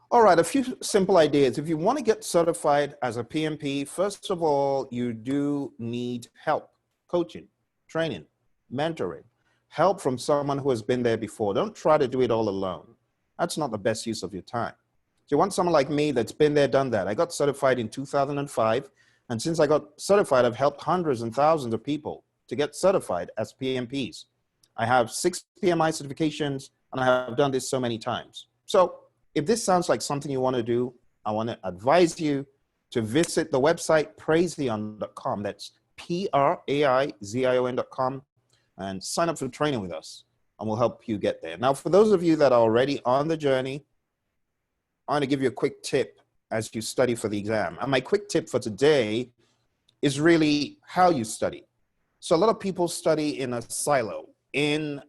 All right, a few simple ideas. If you want to get certified as a PMP, first of all, you do need help, coaching, training, mentoring, help from someone who has been there before. Don't try to do it all alone. That's not the best use of your time. So you want someone like me that's been there, done that. I got certified in 2005, and since I got certified, I've helped hundreds and thousands of people to get certified as PMPs. I have 6 PMI certifications, and I have done this so many times. So if this sounds like something you want to do, I want to advise you to visit the website praizion.com. That's Praizion.com, and sign up for training with us, and we'll help you get there. Now, for those of you that are already on the journey, I want to give you a quick tip as you study for the exam. And my quick tip for today is really how you study. So a lot of people study in a silo, in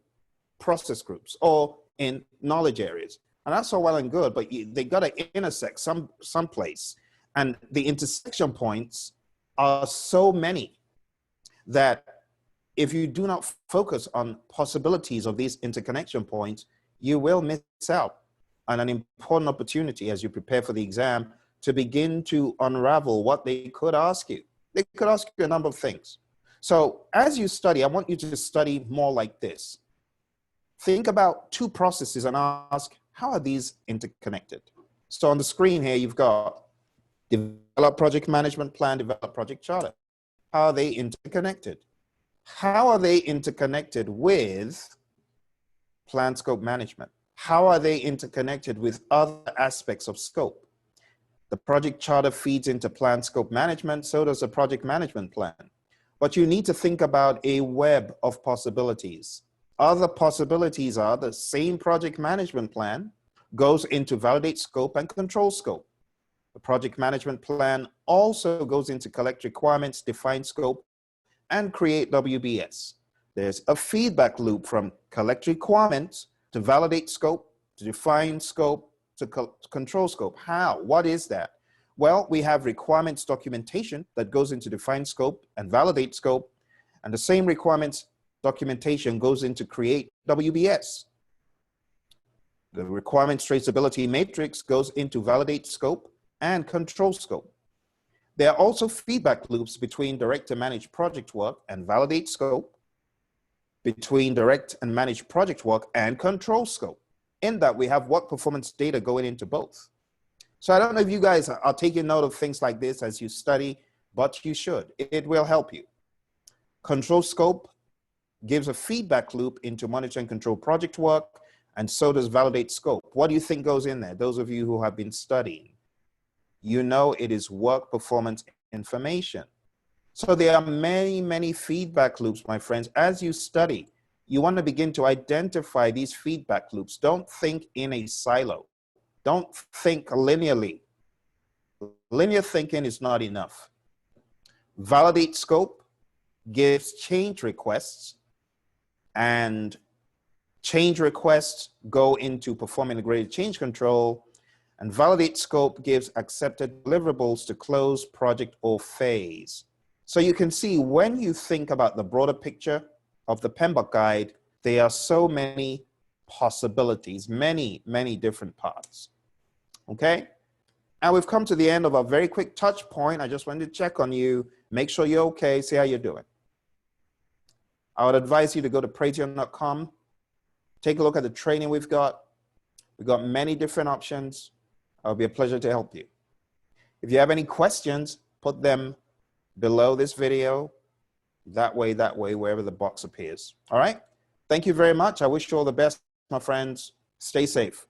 process groups, or in knowledge areas. And that's all well and good, but they got to intersect someplace. And the intersection points are so many that if you do not focus on possibilities of these interconnection points, you will miss out on an important opportunity as you prepare for the exam to begin to unravel what they could ask you. They could ask you a number of things. So as you study, I want you to study more like this. Think about 2 processes and ask, how are these interconnected? So on the screen here, you've got develop project management plan, develop project charter. How are they interconnected? How are they interconnected with plan scope management? How are they interconnected with other aspects of scope? The project charter feeds into plan scope management, so does the project management plan. But you need to think about a web of possibilities. Other possibilities are the same project management plan goes into validate scope and control scope. The project management plan also goes into collect requirements, define scope, and create WBS. There's a feedback loop from collect requirements to validate scope, to define scope, to control scope. How? What is that? Well, we have requirements documentation that goes into define scope and validate scope, and the same requirements documentation goes into create WBS. The requirements traceability matrix goes into validate scope and control scope. There are also feedback loops between direct and managed project work and validate scope, between direct and managed project work and control scope. In that, we have work performance data going into both. So I don't know if you guys are taking note of things like this as you study, but you should. It will help you. Control scope gives a feedback loop into monitor and control project work, and so does validate scope. What do you think goes in there? Those of you who have been studying, you know it is work performance information. So there are many, many feedback loops, my friends. As you study, you want to begin to identify these feedback loops. Don't think in a silo. Don't think linearly. Linear thinking is not enough. Validate scope gives change requests, and change requests go into perform integrated change control, and validate scope gives accepted deliverables to close project or phase. So you can see when you think about the broader picture of the PMBOK guide, there are so many possibilities, many, many different paths. Okay? And we've come to the end of a very quick touch point. I just wanted to check on you, make sure you're okay, see how you're doing. I would advise you to go to Praizion.com, take a look at the training we've got. We've got many different options. It'll be a pleasure to help you. If you have any questions, put them below this video, that way, wherever the box appears. All right? Thank you very much. I wish you all the best, my friends. Stay safe.